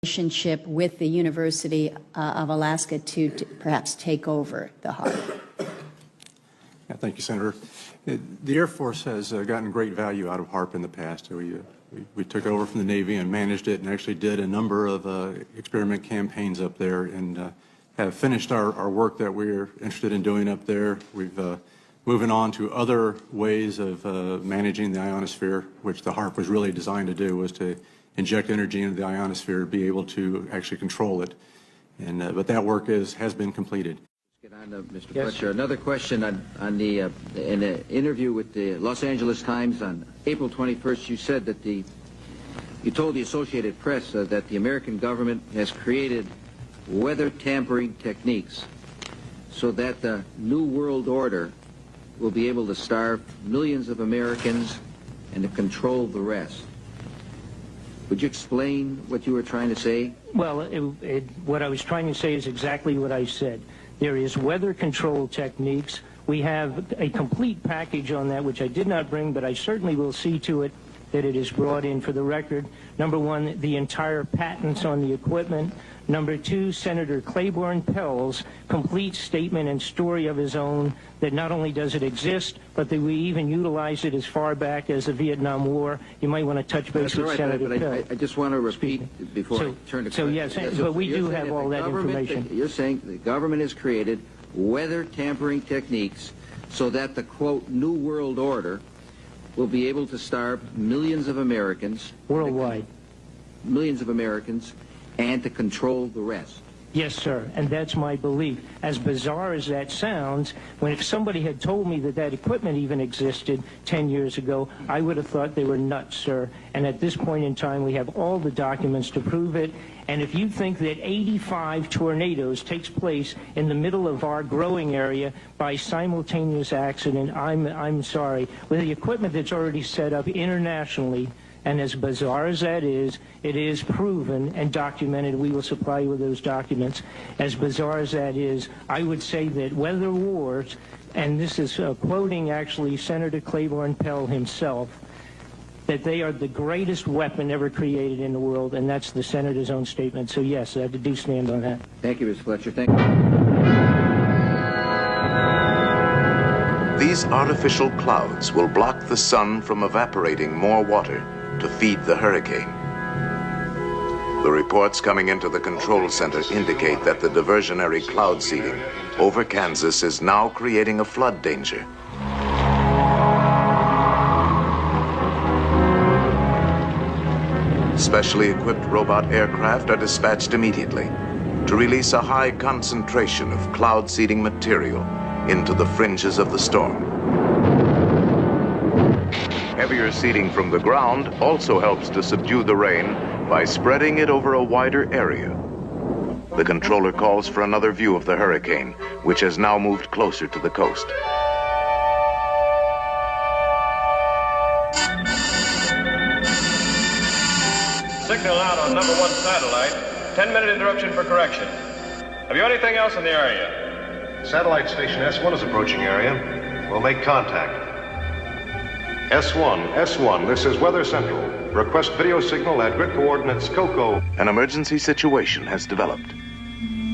relationship with the University of Alaska to perhaps take over the HARP? Yeah, thank you, Senator. The Air Force has gotten great value out of HARP in the past. We took it over from the Navy and managed it and actually did a number of experiment campaigns up there and have finished our work that we're interested in doing up there. We've moving on to other ways of managing the ionosphere, which the HARP was really designed to do, was to inject energy into the ionosphere, be able to actually control it. And but that work has been completed. Get on to Mr. Fletcher. Another question on the in an interview with the Los Angeles Times on April 21st, you said that you told the Associated Press that the American government has created weather tampering techniques so that the New World Order will be able to starve millions of Americans and to control the rest. Would you explain what you were trying to say? Well, what I was trying to say is exactly what I said. There is weather control techniques. We have a complete package on that, which I did not bring, but I certainly will see to it that it is brought in for the record. Number one, the entire patents on the equipment. Number two, Senator Claiborne Pell's complete statement and story of his own that not only does it exist, but that we even utilized it as far back as the Vietnam War. You might want to touch base with Senator Pell. I just want to repeat before I turn to So yes, but we do have all that information. You're saying the government has created weather tampering techniques so that the, quote, New World Order will be able to starve millions of Americans. Worldwide. Millions of Americans, and to control the rest. Yes, sir, and that's my belief. As bizarre as that sounds, if somebody had told me that that equipment even existed 10 years ago, I would have thought they were nuts, sir. And at this point in time, we have all the documents to prove it. And if you think that 85 tornadoes takes place in the middle of our growing area by simultaneous accident, I'm sorry. With the equipment that's already set up internationally, and as bizarre as that is, it is proven and documented. We will supply you with those documents. As bizarre as that is, I would say that weather wars, and this is quoting actually Senator Claiborne Pell himself, that they are the greatest weapon ever created in the world, and that's the Senator's own statement. So yes, I do stand on that. Thank you, Mr. Fletcher. Thank you. These artificial clouds will block the sun from evaporating more water to feed the hurricane. The reports coming into the control center indicate that the diversionary cloud seeding over Kansas is now creating a flood danger. Specially equipped robot aircraft are dispatched immediately to release a high concentration of cloud seeding material into the fringes of the storm. Heavier seeding from the ground also helps to subdue the rain by spreading it over a wider area. The controller calls for another view of the hurricane, which has now moved closer to the coast. Signal out on number 1 satellite. 10-minute interruption for correction. Have you anything else in the area? Satellite station S1 is approaching area. We'll make contact. S1, this is Weather Central. Request video signal at grid coordinates COCO. An emergency situation has developed.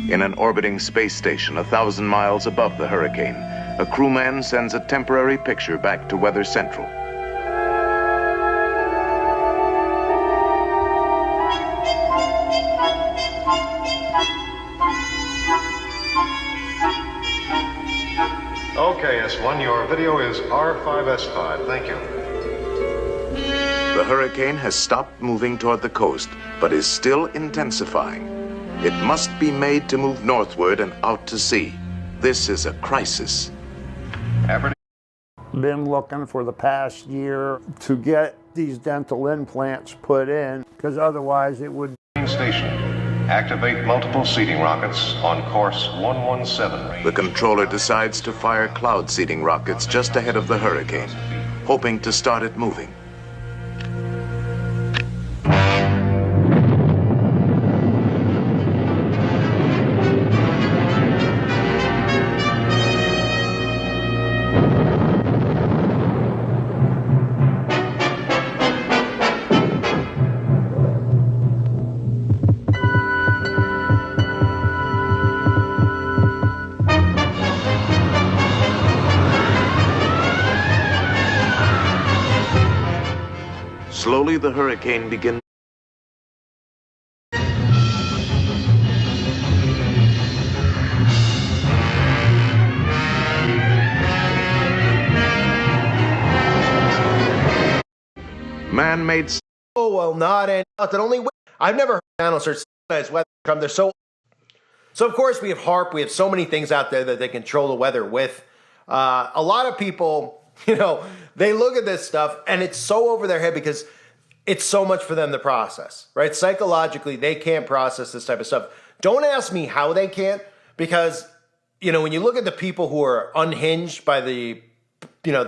In an orbiting space station 1,000 miles above the hurricane, a crewman sends a temporary picture back to Weather Central. Okay, S1, your video is R5S5. Thank you. The hurricane has stopped moving toward the coast, but is still intensifying. It must be made to move northward and out to sea. This is a crisis. Been looking for the past year to get these dental implants put in, because otherwise it would... Station. Activate multiple seeding rockets on course 117. The controller decides to fire cloud seeding rockets just ahead of the hurricane, hoping to start it moving. slowly the hurricane begins. Man-made. Oh, well, not only. I've never heard channels search as weather from. They're so of course we have HAARP. We have so many things out there that they control the weather with. A lot of people, they look at this stuff and it's so over their head because it's so much for them to process, right? Psychologically, they can't process this type of stuff. Don't ask me how they can't, because, when you look at the people who are unhinged by the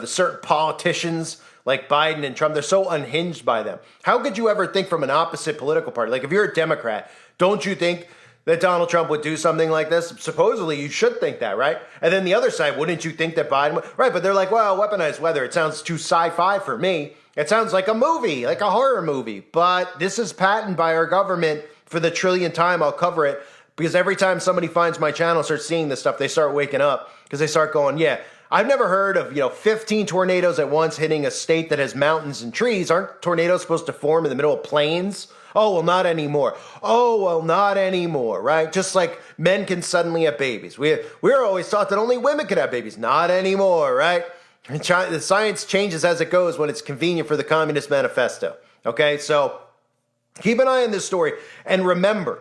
certain politicians like Biden and Trump, they're so unhinged by them. How could you ever think from an opposite political party? Like if you're a Democrat, don't you think that Donald Trump would do something like this? Supposedly you should think that, right? And then the other side, wouldn't you think that Biden would? Right, but they're like, well, weaponized weather, it sounds too sci-fi for me. It sounds like a movie, like a horror movie. But this is patented by our government for the trillionth time. I'll cover it because every time somebody finds my channel, starts seeing this stuff, they start waking up because they start going, yeah, I've never heard of, 15 tornadoes at once hitting a state that has mountains and trees. Aren't tornadoes supposed to form in the middle of plains? Oh, well, not anymore. Oh, well, not anymore, right? Just like men can suddenly have babies. We're always taught that only women can have babies. Not anymore, right? The science changes as it goes when it's convenient for the Communist Manifesto. Okay, so keep an eye on this story. And remember,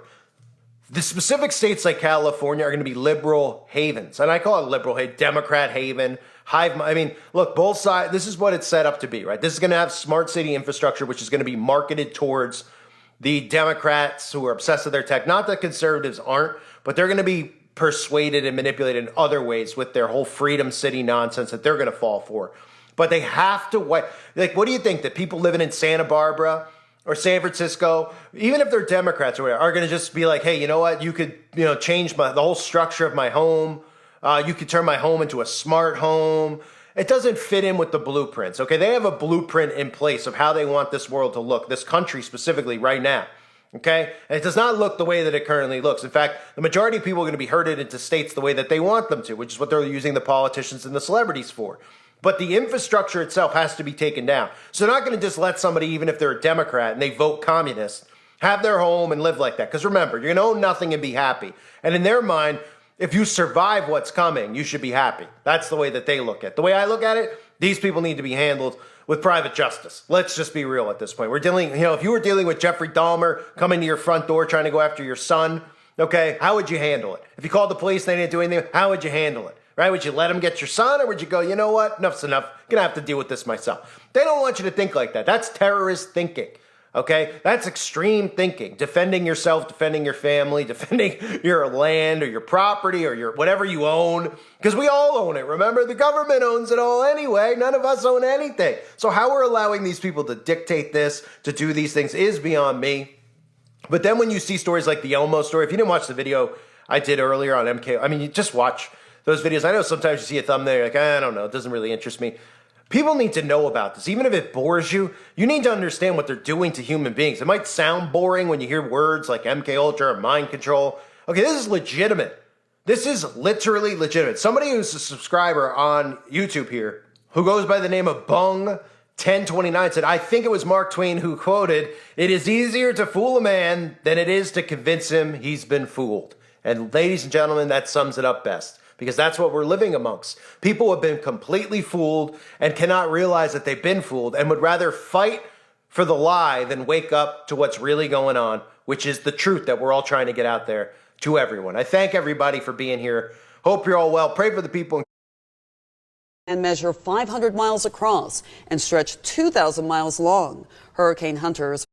the specific states like California are going to be liberal havens. And I call it liberal haven, Democrat haven, hive. I mean, look, both sides, this is what it's set up to be, right? This is going to have smart city infrastructure, which is going to be marketed towards the Democrats who are obsessed with their tech. Not that conservatives aren't, but they're going to be persuaded and manipulated in other ways with their whole Freedom City nonsense that they're going to fall for. But they have to, what do you think? That people living in Santa Barbara or San Francisco, even if they're Democrats or whatever, are going to just be like, hey, you know what? You could, change the whole structure of my home. You could turn my home into a smart home. It doesn't fit in with the blueprints, okay? They have a blueprint in place of how they want this world to look, this country specifically right now, okay? And it does not look the way that it currently looks. In fact, the majority of people are going to be herded into states the way that they want them to, which is what they're using the politicians and the celebrities for. But the infrastructure itself has to be taken down. So they're not going to just let somebody, even if they're a Democrat and they vote communist, have their home and live like that. Because remember, you're going to own nothing and be happy. And in their mind, if you survive what's coming, you should be happy. That's the way that they look at it. The way I look at it, these people need to be handled with private justice. Let's just be real at this point. We're dealing, if you were dealing with Jeffrey Dahmer coming to your front door trying to go after your son, okay, how would you handle it? If you called the police and they didn't do anything, how would you handle it? Right? Would you let him get your son, or would you go, you know what? Enough's enough. I'm going to have to deal with this myself. They don't want you to think like that. That's terrorist thinking. Okay? That's extreme thinking. Defending yourself, defending your family, defending your land or your property or your whatever you own. Because we all own it. Remember, the government owns it all anyway. None of us own anything. So how we're allowing these people to dictate this, to do these things, is beyond me. But then when you see stories like the Elmo story, if you didn't watch the video I did earlier on MK, I mean, you just watch those videos. I know sometimes you see a thumbnail, you're like, I don't know, it doesn't really interest me. People need to know about this. Even if it bores you, you need to understand what they're doing to human beings. It might sound boring when you hear words like MK Ultra or mind control. Okay, this is legitimate. This is literally legitimate. Somebody who's a subscriber on YouTube here, who goes by the name of Bung1029, said, I think it was Mark Twain who quoted, "It is easier to fool a man than it is to convince him he's been fooled." And ladies and gentlemen, that sums it up best. Because that's what we're living amongst. People have been completely fooled and cannot realize that they've been fooled and would rather fight for the lie than wake up to what's really going on, which is the truth that we're all trying to get out there to everyone. I thank everybody for being here. Hope you're all well. Pray for the people. And measure 500 miles across and stretch 2,000 miles long. Hurricane hunters.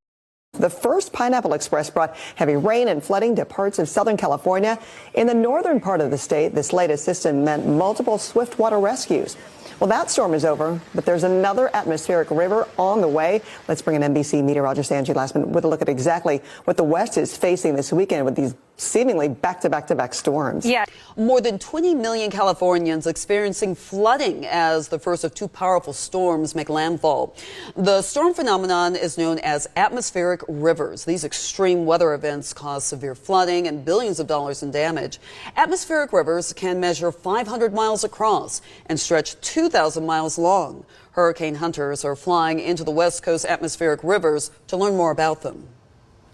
The first Pineapple Express brought heavy rain and flooding to parts of Southern California. In the northern part of the state, this latest system meant multiple swiftwater rescues. Well, that storm is over, but there's another atmospheric river on the way. Let's bring in NBC meteorologist Angie Glassman with a look at exactly what the West is facing this weekend with these seemingly back-to-back-to-back storms. Yeah. More than 20 million Californians experiencing flooding as the first of two powerful storms make landfall. The storm phenomenon is known as atmospheric rivers. These extreme weather events cause severe flooding and billions of dollars in damage. Atmospheric rivers can measure 500 miles across and stretch 2,000 miles long. Hurricane hunters are flying into the West Coast atmospheric rivers to learn more about them.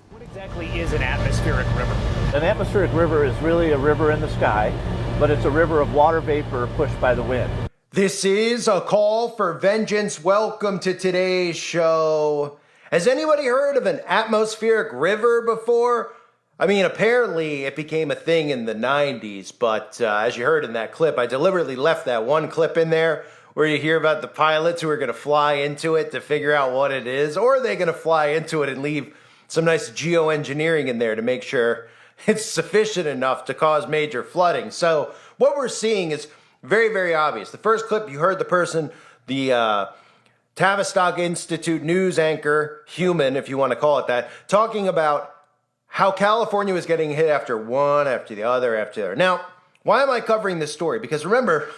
What exactly is an atmospheric river? An atmospheric river is really a river in the sky, but it's a river of water vapor pushed by the wind. This is a call for vengeance. Welcome to today's show. Has anybody heard of an atmospheric river before? I mean, apparently it became a thing in the 90s, but as you heard in that clip, I deliberately left that one clip in there where you hear about the pilots who are going to fly into it to figure out what it is, or are they going to fly into it and leave some nice geoengineering in there to make sure it's sufficient enough to cause major flooding. So what we're seeing is very, very obvious. The first clip, you heard the person, the Tavistock Institute news anchor, human, if you want to call it that, talking about how California was getting hit after one, after the other, after the other. Now, why am I covering this story? Because remember,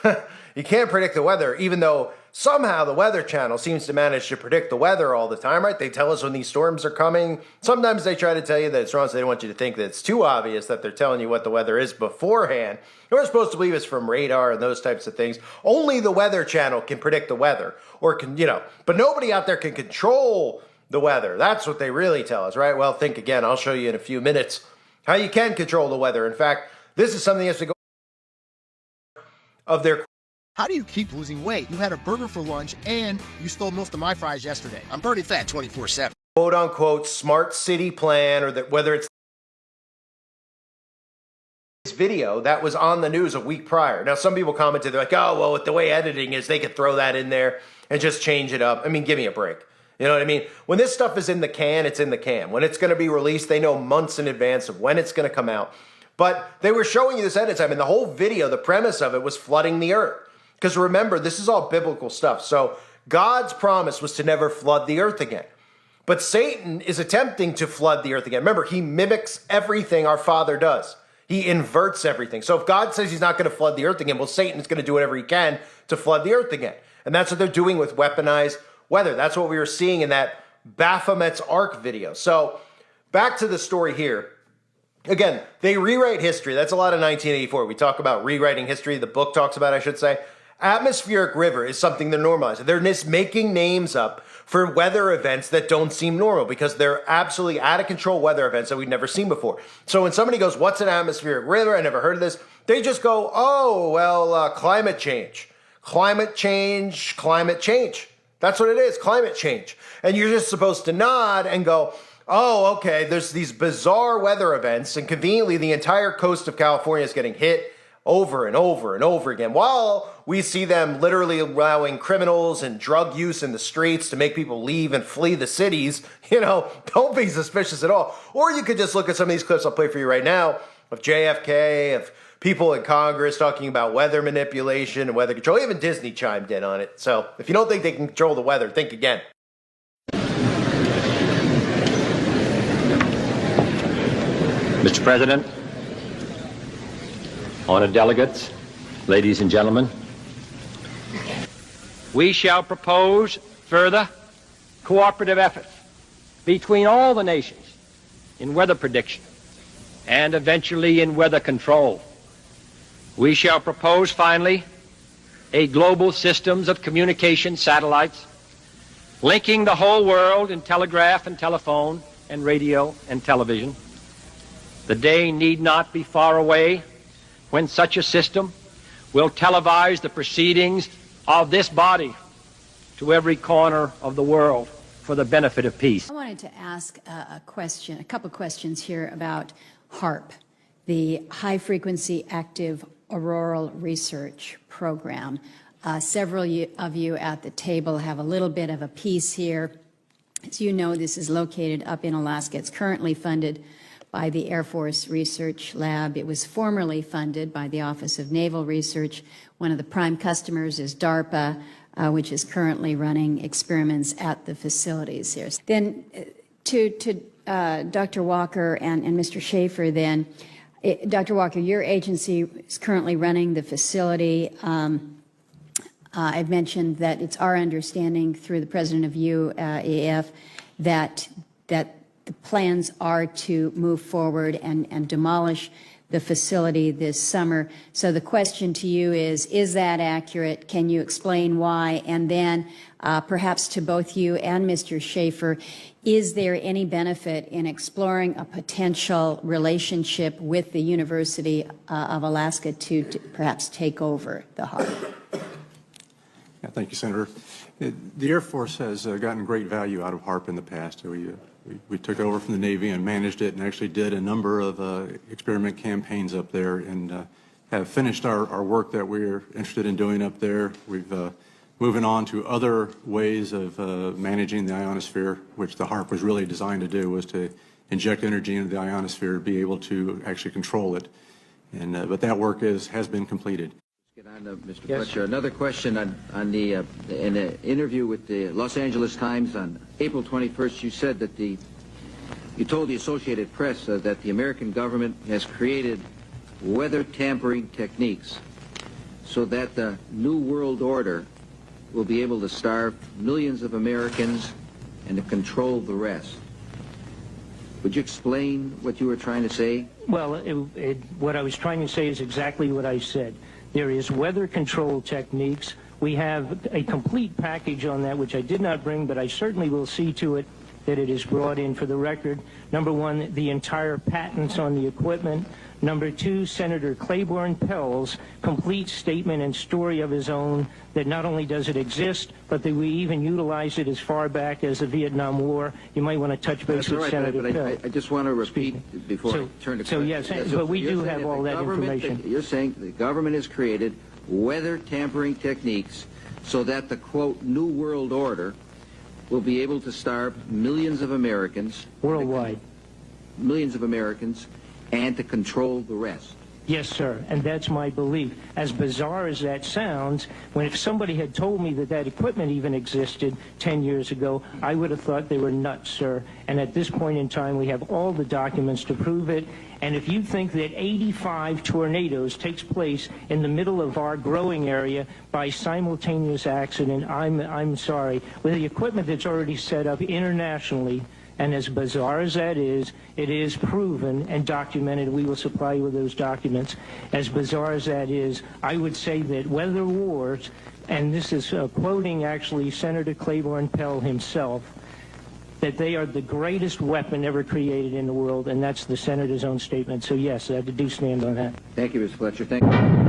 you can't predict the weather, even though somehow the Weather Channel seems to manage to predict the weather all the time, right? They tell us when these storms are coming. Sometimes they try to tell you that it's wrong, so they don't want you to think that it's too obvious that they're telling you what the weather is beforehand. We're supposed to believe it's from radar and those types of things. Only the Weather Channel can predict the weather, or can, but nobody out there can control the weather. That's what they really tell us, right? Well, think again. I'll show you in a few minutes how you can control the weather. In fact, this is something that's to go of their. How do you keep losing weight? You had a burger for lunch and you stole most of my fries yesterday. I'm burning fat 24/7. Quote unquote smart city plan, or that whether it's this video that was on the news a week prior. Now, some people commented, they're like, oh, well, with the way editing is, they could throw that in there and just change it up. I mean, give me a break. You know what I mean? When this stuff is in the can, it's in the can. When it's going to be released, they know months in advance of when it's going to come out. But they were showing you this ahead of time, and the whole video, the premise of it was flooding the earth. Because remember, this is all biblical stuff. So God's promise was to never flood the earth again. But Satan is attempting to flood the earth again. Remember, he mimics everything our Father does. He inverts everything. So if God says he's not going to flood the earth again, well, Satan's going to do whatever he can to flood the earth again. And that's what they're doing with weaponized weather. That's what we were seeing in that Baphomet's Ark video. So back to the story here. Again, they rewrite history. That's a lot of 1984. We talk about rewriting history. The book talks about, I should say. Atmospheric river is something they're normalizing. They're just making names up for weather events that don't seem normal because they're absolutely out of control weather events that we've never seen before. So when somebody goes, what's an atmospheric river? I never heard of this. They just go, oh, well, climate change. Climate change, climate change. That's what it is, climate change. And you're just supposed to nod and go, oh, okay, there's these bizarre weather events, and conveniently the entire coast of California is getting hit over and over and over again, while we see them literally allowing criminals and drug use in the streets to make people leave and flee the cities. Don't be suspicious at all. Or you could just look at some of these clips I'll play for you right now of JFK, of people in Congress talking about weather manipulation and weather control. Even Disney chimed in on it. So if you don't think they can control the weather, think again. Mr. President, honored delegates, ladies and gentlemen, we shall propose further cooperative efforts between all the nations in weather prediction and eventually in weather control. We shall propose, finally, a global systems of communication satellites linking the whole world in telegraph and telephone and radio and television. The day need not be far away when such a system will televise the proceedings of this body to every corner of the world for the benefit of peace. I wanted to ask a couple questions here about HAARP, the High Frequency Active Auroral Research Program. Several of you at the table have a little bit of a piece here. As you know, this is located up in Alaska. It's currently funded by the Air Force Research Lab. It was formerly funded by the Office of Naval Research. One of the prime customers is DARPA, which is currently running experiments at the facilities here. Then to Dr. Walker and Mr. Schaefer, then, Dr. Walker, your agency is currently running the facility. I've mentioned that it's our understanding through the president of UEF that the plans are to move forward and demolish the facility this summer. So the question to you is that accurate? Can you explain why? And then perhaps to both you and Mr. Schaefer, is there any benefit in exploring a potential relationship with the University of Alaska to perhaps take over the HARP? Yeah, thank you, Senator. The Air Force has gotten great value out of HARP in the past. We took over from the Navy and managed it and actually did a number of experiment campaigns up there and have finished our work that we're interested in doing up there. We've moving on to other ways of managing the ionosphere, which the HARP was really designed to do, was to inject energy into the ionosphere to be able to actually control it. And but that work has been completed. Get on, Mr. Fletcher. Another question on the in an interview with the Los Angeles Times on April 21st, you said that you told the Associated Press that the American government has created weather tampering techniques so that the New World Order will be able to starve millions of Americans and to control the rest. Would you explain what you were trying to say? Well, what I was trying to say is exactly what I said. There is weather control techniques. We have a complete package on that, which I did not bring, but I certainly will see to it that it is brought in for the record. Number one, the entire patents on the equipment. Number two, Senator Claiborne Pell's complete statement and story of his own that not only does it exist, but that we even utilize it as far back as the Vietnam War. You might want to touch base with Senator Pell. I just want to repeat before I turn to So yes, but we do have all that information. You're saying the government has created weather tampering techniques so that the, quote, New World Order will be able to starve millions of Americans. Worldwide. Millions of Americans, and to control the rest. Yes, sir, and that's my belief. As bizarre as that sounds, if somebody had told me that equipment even existed 10 years ago, I would have thought they were nuts, sir. And at this point in time, we have all the documents to prove it. And if you think that 85 tornadoes takes place in the middle of our growing area by simultaneous accident, I'm sorry. With the equipment that's already set up internationally, and as bizarre as that is, it is proven and documented. We will supply you with those documents. As bizarre as that is, I would say that weather wars, and this is quoting actually Senator Claiborne Pell himself, that they are the greatest weapon ever created in the world, and that's the Senator's own statement. So yes, I do stand on that. Thank you, Mr. Fletcher. Thank you.